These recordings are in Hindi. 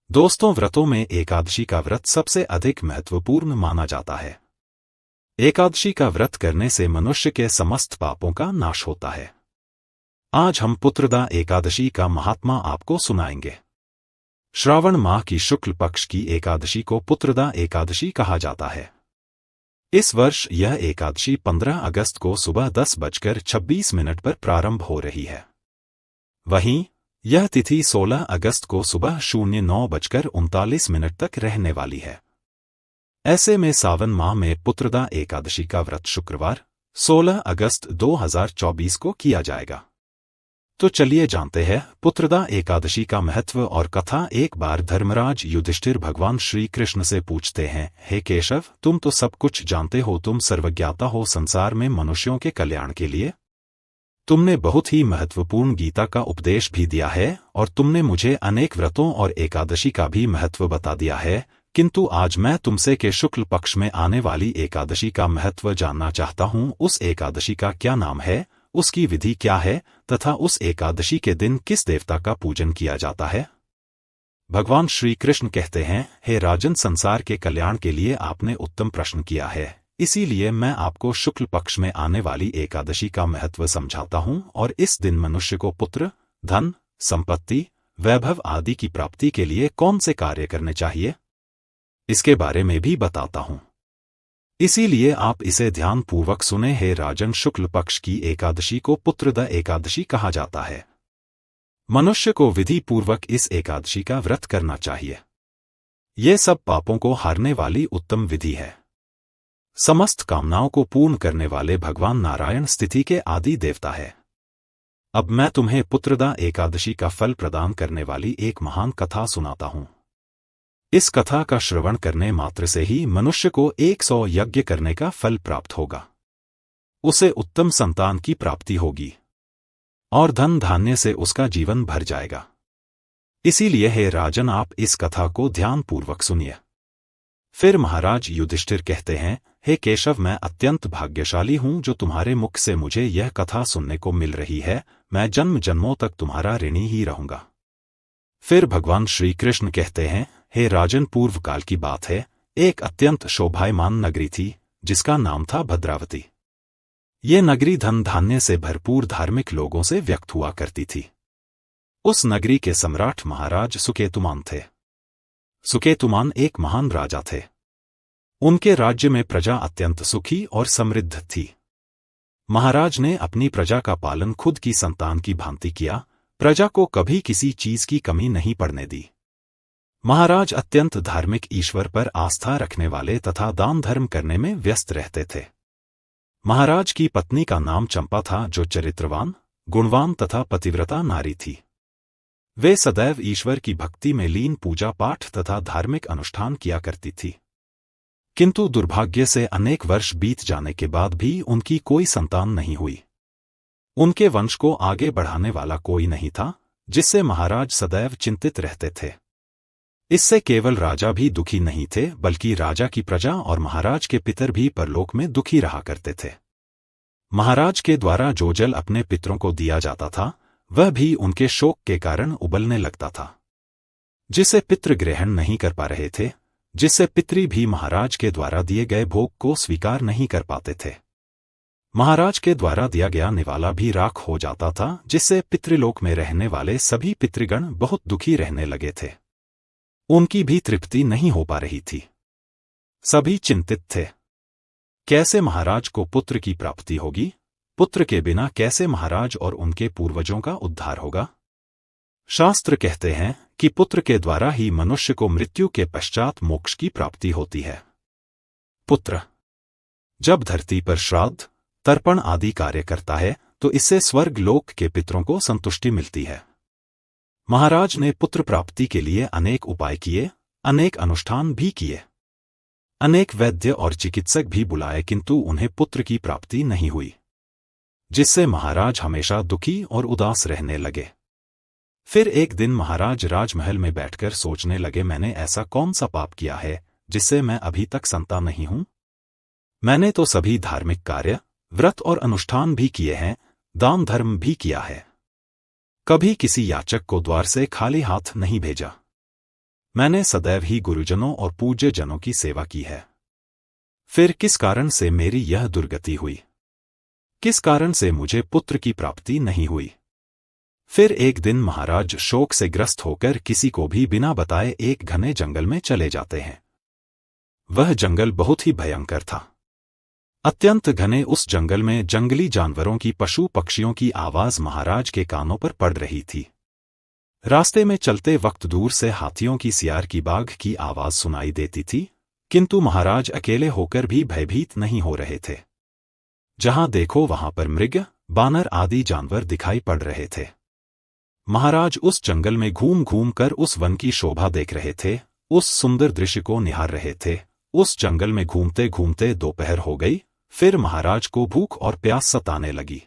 दोस्तों, व्रतों में एकादशी का व्रत सबसे अधिक महत्वपूर्ण माना जाता है। एकादशी का व्रत करने से मनुष्य के समस्त पापों का नाश होता है। आज हम पुत्रदा एकादशी का महात्मा आपको सुनाएंगे। श्रावण माह की शुक्ल पक्ष की एकादशी को पुत्रदा एकादशी कहा जाता है। इस वर्ष यह एकादशी 15 अगस्त को सुबह 10:26 पर प्रारंभ हो रही है। वहीं यह तिथि 16 अगस्त को सुबह 09:39 तक रहने वाली है। ऐसे में सावन माह में पुत्रदा एकादशी का व्रत शुक्रवार 16 अगस्त 2024 को किया जाएगा। तो चलिए जानते हैं पुत्रदा एकादशी का महत्व और कथा। एक बार धर्मराज युधिष्ठिर भगवान श्री कृष्ण से पूछते हैं, हे केशव, तुम तो सब कुछ जानते हो, तुम सर्वज्ञाता हो संसार में मनुष्यों के कल्याण के लिए। तुमने बहुत ही महत्वपूर्ण गीता का उपदेश भी दिया है और तुमने मुझे अनेक व्रतों और एकादशी का भी महत्व बता दिया है, किंतु आज मैं तुमसे के शुक्ल पक्ष में आने वाली एकादशी का महत्व जानना चाहता हूँ। उस एकादशी का क्या नाम है, उसकी विधि क्या है तथा उस एकादशी के दिन किस देवता का पूजन किया जाता है। भगवान श्री कृष्ण कहते हैं, हे राजन, संसार के कल्याण के लिए आपने उत्तम प्रश्न किया है, इसीलिए मैं आपको शुक्ल पक्ष में आने वाली एकादशी का महत्व समझाता हूं और इस दिन मनुष्य को पुत्र, धन, संपत्ति, वैभव आदि की प्राप्ति के लिए कौन से कार्य करने चाहिए, इसके बारे में भी बताता हूं। इसीलिए आप इसे ध्यानपूर्वक सुने। हे राजन, शुक्ल पक्ष की एकादशी को पुत्रदा एकादशी कहा जाता है। मनुष्य को विधि पूर्वक इस एकादशी का व्रत करना चाहिए। ये सब पापों को हारने वाली उत्तम विधि है। समस्त कामनाओं को पूर्ण करने वाले भगवान नारायण स्थिति के आदि देवता है। अब मैं तुम्हें पुत्रदा एकादशी का फल प्रदान करने वाली एक महान कथा सुनाता हूं। इस कथा का श्रवण करने मात्र से ही मनुष्य को 100 यज्ञ करने का फल प्राप्त होगा। उसे उत्तम संतान की प्राप्ति होगी और धन धान्य से उसका जीवन भर जाएगा। इसीलिए हे राजन, आप इस कथा को ध्यानपूर्वक सुनिए। फिर महाराज युधिष्ठिर कहते हैं, हे केशव, मैं अत्यंत भाग्यशाली हूं जो तुम्हारे मुख से मुझे यह कथा सुनने को मिल रही है। मैं जन्म जन्मों तक तुम्हारा ऋणी ही रहूंगा। फिर भगवान श्री कृष्ण कहते हैं, हे राजन, पूर्व काल की बात है, एक अत्यंत शोभायमान नगरी थी जिसका नाम था भद्रावती। ये नगरी धन धान्य से भरपूर धार्मिक लोगों से व्यक्त हुआ करती थी। उस नगरी के सम्राट महाराज सुकेतुमान थे। सुकेतुमान एक महान राजा थे। उनके राज्य में प्रजा अत्यंत सुखी और समृद्ध थी। महाराज ने अपनी प्रजा का पालन खुद की संतान की भांति किया। प्रजा को कभी किसी चीज की कमी नहीं पड़ने दी। महाराज अत्यंत धार्मिक, ईश्वर पर आस्था रखने वाले तथा दान धर्म करने में व्यस्त रहते थे। महाराज की पत्नी का नाम चंपा था, जो चरित्रवान, गुणवान तथा पतिव्रता नारी थी। वे सदैव ईश्वर की भक्ति में लीन पूजा पाठ तथा धार्मिक अनुष्ठान किया करती थी। किंतु दुर्भाग्य से अनेक वर्ष बीत जाने के बाद भी उनकी कोई संतान नहीं हुई। उनके वंश को आगे बढ़ाने वाला कोई नहीं था, जिससे महाराज सदैव चिंतित रहते थे। इससे केवल राजा भी दुखी नहीं थे, बल्कि राजा की प्रजा और महाराज के पितर भी परलोक में दुखी रहा करते थे। महाराज के द्वारा जो जल अपने पितरों को दिया जाता था, वह भी उनके शोक के कारण उबलने लगता था, जिसे पितृ ग्रहण नहीं कर पा रहे थे, जिससे पितरी भी महाराज के द्वारा दिए गए भोग को स्वीकार नहीं कर पाते थे। महाराज के द्वारा दिया गया निवाला भी राख हो जाता था, जिससे पितृलोक में रहने वाले सभी पितृगण बहुत दुखी रहने लगे थे। उनकी भी तृप्ति नहीं हो पा रही थी। सभी चिंतित थे, कैसे महाराज को पुत्र की प्राप्ति होगी, पुत्र के बिना कैसे महाराज और उनके पूर्वजों का उद्धार होगा। शास्त्र कहते हैं कि पुत्र के द्वारा ही मनुष्य को मृत्यु के पश्चात मोक्ष की प्राप्ति होती है। पुत्र जब धरती पर श्राद्ध, तर्पण आदि कार्य करता है तो इससे स्वर्ग लोक के पितरों को संतुष्टि मिलती है। महाराज ने पुत्र प्राप्ति के लिए अनेक उपाय किए, अनेक अनुष्ठान भी किए, अनेक वैद्य और चिकित्सक भी बुलाए, किंतु उन्हें पुत्र की प्राप्ति नहीं हुई, जिससे महाराज हमेशा दुखी और उदास रहने लगे। फिर एक दिन महाराज राजमहल में बैठकर सोचने लगे, मैंने ऐसा कौन सा पाप किया है जिससे मैं अभी तक संतान नहीं हूं। मैंने तो सभी धार्मिक कार्य, व्रत और अनुष्ठान भी किए हैं, दान धर्म भी किया है, कभी किसी याचक को द्वार से खाली हाथ नहीं भेजा। मैंने सदैव ही गुरुजनों और पूज्य जनों की सेवा की है। फिर किस कारण से मेरी यह दुर्गति हुई? किस कारण से मुझे पुत्र की प्राप्ति नहीं हुई? फिर एक दिन महाराज शोक से ग्रस्त होकर किसी को भी बिना बताए एक घने जंगल में चले जाते हैं। वह जंगल बहुत ही भयंकर था। अत्यंत घने उस जंगल में जंगली जानवरों की, पशु पक्षियों की आवाज महाराज के कानों पर पड़ रही थी। रास्ते में चलते वक्त दूर से हाथियों की, सियार की, बाघ की आवाज सुनाई देती थी, किंतु महाराज अकेले होकर भी भयभीत नहीं हो रहे थे। जहां देखो वहां पर मृग, बानर आदि जानवर दिखाई पड़ रहे थे। महाराज उस जंगल में घूम घूम कर उस वन की शोभा देख रहे थे, उस सुंदर दृश्य को निहार रहे थे। उस जंगल में घूमते घूमते दोपहर हो गई। फिर महाराज को भूख और प्यास सताने लगी।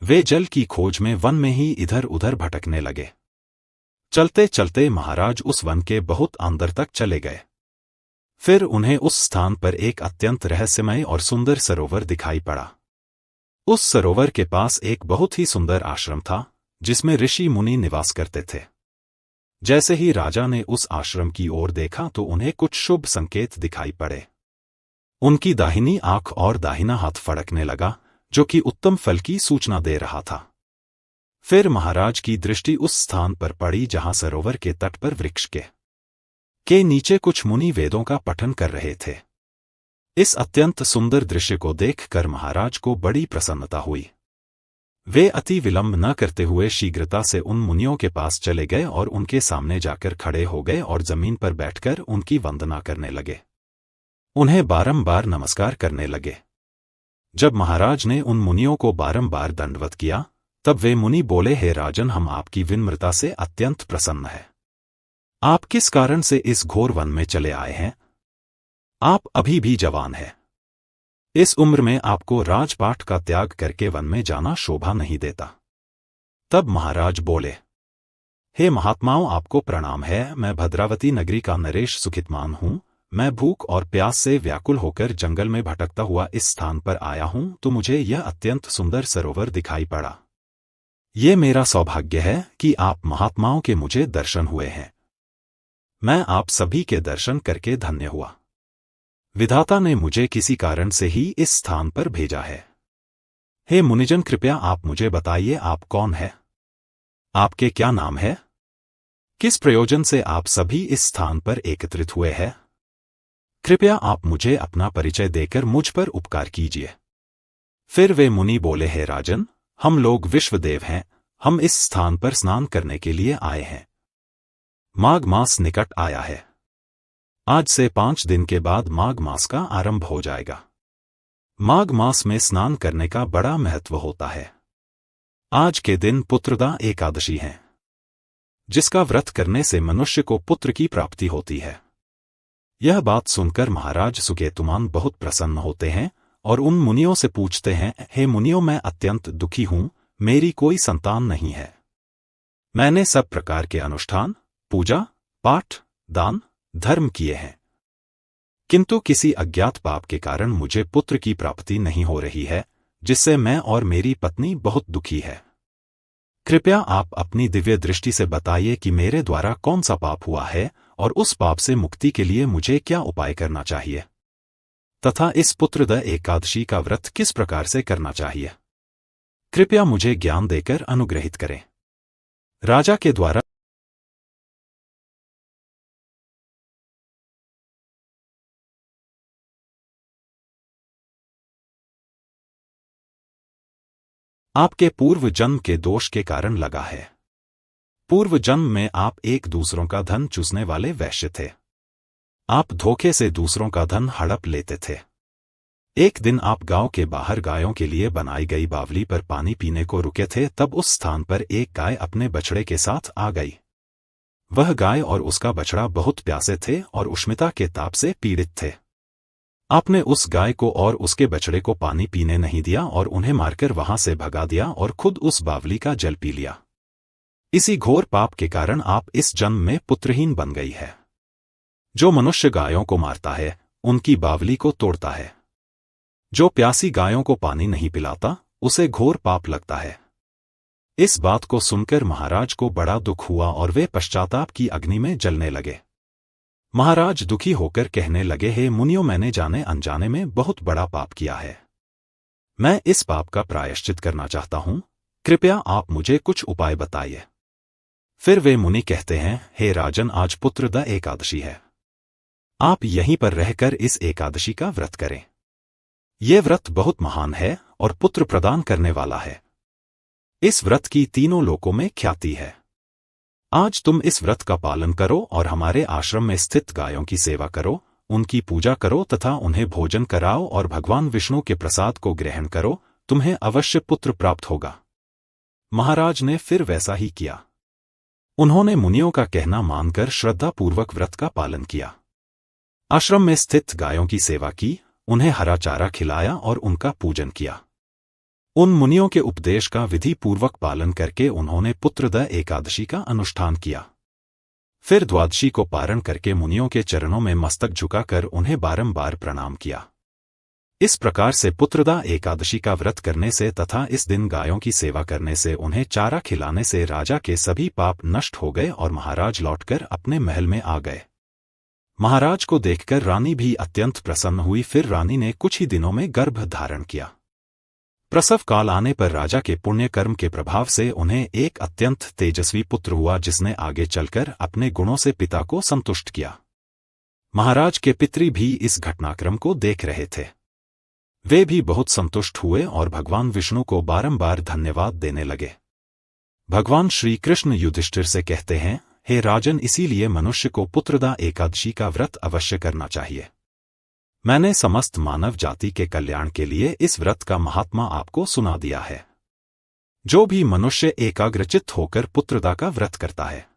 वे जल की खोज में वन में ही इधर उधर भटकने लगे। चलते चलते महाराज उस वन के बहुत अंदर तक चले गए। फिर उन्हें उस स्थान पर एक अत्यंत रहस्यमय और सुंदर सरोवर दिखाई पड़ा। उस सरोवर के पास एक बहुत ही सुंदर आश्रम था, जिसमें ऋषि मुनि निवास करते थे। जैसे ही राजा ने उस आश्रम की ओर देखा तो उन्हें कुछ शुभ संकेत दिखाई पड़े। उनकी दाहिनी आंख और दाहिना हाथ फड़कने लगा, जो कि उत्तम फल की सूचना दे रहा था। फिर महाराज की दृष्टि उस स्थान पर पड़ी जहां सरोवर के तट पर वृक्ष के नीचे कुछ मुनि वेदों का पठन कर रहे थे। इस अत्यंत सुंदर दृश्य को देखकर महाराज को बड़ी प्रसन्नता हुई। वे अति विलंब न करते हुए शीघ्रता से उन मुनियों के पास चले गए और उनके सामने जाकर खड़े हो गए और जमीन पर बैठकर उनकी वंदना करने लगे। उन्हें बारंबार नमस्कार करने लगे। जब महाराज ने उन मुनियों को बारंबार दंडवत किया, तब वे मुनि बोले, हे राजन, हम आपकी विनम्रता से अत्यंत प्रसन्न हैं। आप किस कारण से इस घोर वन में चले आए हैं? आप अभी भी जवान हैं। इस उम्र में आपको राजपाट का त्याग करके वन में जाना शोभा नहीं देता। तब महाराज बोले, हे महात्माओं, आपको प्रणाम है। मैं भद्रावती नगरी का नरेश सुखितमान हूं। मैं भूख और प्यास से व्याकुल होकर जंगल में भटकता हुआ इस स्थान पर आया हूं, तो मुझे यह अत्यंत सुंदर सरोवर दिखाई पड़ा। ये मेरा सौभाग्य है कि आप महात्माओं के मुझे दर्शन हुए हैं। मैं आप सभी के दर्शन करके धन्य हुआ। विधाता ने मुझे किसी कारण से ही इस स्थान पर भेजा है। हे मुनिजन, कृपया आप मुझे बताइए, आप कौन है? आपके क्या नाम है? किस प्रयोजन से आप सभी इस स्थान पर एकत्रित हुए हैं? कृपया आप मुझे अपना परिचय देकर मुझ पर उपकार कीजिए। फिर वे मुनि बोले, हे राजन, हम लोग विश्वदेव हैं। हम इस स्थान पर स्नान करने के लिए आए हैं। माघ मास निकट आया है। आज से 5 दिन के बाद माघ मास का आरंभ हो जाएगा। माघ मास में स्नान करने का बड़ा महत्व होता है। आज के दिन पुत्रदा एकादशी है, जिसका व्रत करने से मनुष्य को पुत्र की प्राप्ति होती है। यह बात सुनकर महाराज सुकेतुमान बहुत प्रसन्न होते हैं और उन मुनियों से पूछते हैं, हे मुनियों, मैं अत्यंत दुखी हूं। मेरी कोई संतान नहीं है। मैंने सब प्रकार के अनुष्ठान, पूजा पाठ, दान धर्म किए हैं, किंतु किसी अज्ञात पाप के कारण मुझे पुत्र की प्राप्ति नहीं हो रही है, जिससे मैं और मेरी पत्नी बहुत दुखी है। कृपया आप अपनी दिव्य दृष्टि से बताइए कि मेरे द्वारा कौन सा पाप हुआ है और उस पाप से मुक्ति के लिए मुझे क्या उपाय करना चाहिए, तथा इस पुत्रदा एकादशी का व्रत किस प्रकार से करना चाहिए। कृपया मुझे ज्ञान देकर अनुग्रहित करें। राजा के द्वारा आपके पूर्व जन्म के दोष के कारण लगा है। पूर्व जन्म में आप एक दूसरों का धन चूसने वाले वैश्य थे। आप धोखे से दूसरों का धन हड़प लेते थे। एक दिन आप गांव के बाहर गायों के लिए बनाई गई बावली पर पानी पीने को रुके थे, तब उस स्थान पर एक गाय अपने बछड़े के साथ आ गई। वह गाय और उसका बछड़ा बहुत प्यासे थे और उष्णता के ताप से पीड़ित थे। आपने उस गाय को और उसके बछड़े को पानी पीने नहीं दिया और उन्हें मारकर वहां से भगा दिया और खुद उस बावली का जल पी लिया। इसी घोर पाप के कारण आप इस जन्म में पुत्रहीन बन गई है। जो मनुष्य गायों को मारता है, उनकी बावली को तोड़ता है। जो प्यासी गायों को पानी नहीं पिलाता, उसे घोर पाप लगता है। इस बात को सुनकर महाराज को बड़ा दुख हुआ और वे पश्चाताप की अग्नि में जलने लगे। महाराज दुखी होकर कहने लगे, हे मुनियों, मैंने जाने अनजाने में बहुत बड़ा पाप किया है। मैं इस पाप का प्रायश्चित करना चाहता हूं। कृपया आप मुझे कुछ उपाय बताइए। फिर वे मुनि कहते हैं, हे राजन, आज पुत्रदा एकादशी है। आप यहीं पर रहकर इस एकादशी का व्रत करें। ये व्रत बहुत महान है और पुत्र प्रदान करने वाला है। इस व्रत की तीनों लोकों में ख्याति है। आज तुम इस व्रत का पालन करो और हमारे आश्रम में स्थित गायों की सेवा करो, उनकी पूजा करो तथा उन्हें भोजन कराओ और भगवान विष्णु के प्रसाद को ग्रहण करो, तुम्हें अवश्य पुत्र प्राप्त होगा। महाराज ने फिर वैसा ही किया। उन्होंने मुनियों का कहना मानकर श्रद्धापूर्वक व्रत का पालन किया। आश्रम में स्थित गायों की सेवा की, उन्हें हरा चारा खिलाया और उनका पूजन किया। उन मुनियों के उपदेश का विधि पूर्वक पालन करके उन्होंने पुत्रदा एकादशी का अनुष्ठान किया। फिर द्वादशी को पारण करके मुनियों के चरणों में मस्तक झुकाकर उन्हें बारंबार प्रणाम किया। इस प्रकार से पुत्रदा एकादशी का व्रत करने से तथा इस दिन गायों की सेवा करने से, उन्हें चारा खिलाने से राजा के सभी पाप नष्ट हो गए और महाराज लौटकर अपने महल में आ गए। महाराज को देखकर रानी भी अत्यंत प्रसन्न हुई। फिर रानी ने कुछ ही दिनों में गर्भ धारण किया। प्रसव काल आने पर राजा के पुण्य कर्म के प्रभाव से उन्हें एक अत्यंत तेजस्वी पुत्र हुआ, जिसने आगे चलकर अपने गुणों से पिता को संतुष्ट किया। महाराज के पितृ भी इस घटनाक्रम को देख रहे थे। वे भी बहुत संतुष्ट हुए और भगवान विष्णु को बारंबार धन्यवाद देने लगे। भगवान श्री कृष्ण युधिष्ठिर से कहते हैं, हे राजन, इसीलिए मनुष्य को पुत्रदा एकादशी का व्रत अवश्य करना चाहिए। मैंने समस्त मानव जाति के कल्याण के लिए इस व्रत का महात्मा आपको सुना दिया है। जो भी मनुष्य एकाग्रचित्त होकर पुत्रदा का व्रत करता है,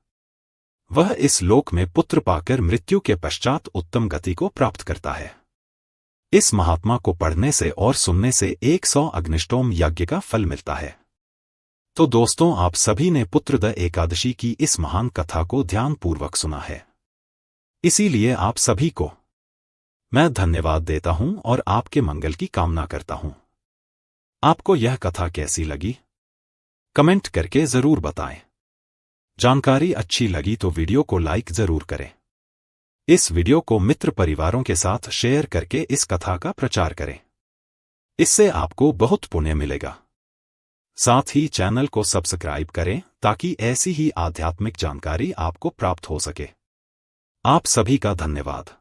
वह इस लोक में पुत्र पाकर मृत्यु के पश्चात उत्तम गति को प्राप्त करता है। इस महात्मा को पढ़ने से और सुनने से 100 अग्निष्टोम यज्ञ का फल मिलता है। तो दोस्तों, आप सभी ने पुत्रदा एकादशी की इस महान कथा को ध्यानपूर्वक सुना है। इसीलिए आप सभी को मैं धन्यवाद देता हूं और आपके मंगल की कामना करता हूं। आपको यह कथा कैसी लगी? कमेंट करके जरूर बताएं। जानकारी अच्छी लगी तो वीडियो को लाइक जरूर करें। इस वीडियो को मित्र परिवारों के साथ शेयर करके इस कथा का प्रचार करें। इससे आपको बहुत पुण्य मिलेगा। साथ ही चैनल को सब्सक्राइब करें ताकि ऐसी ही आध्यात्मिक जानकारी आपको प्राप्त हो सके। आप सभी का धन्यवाद।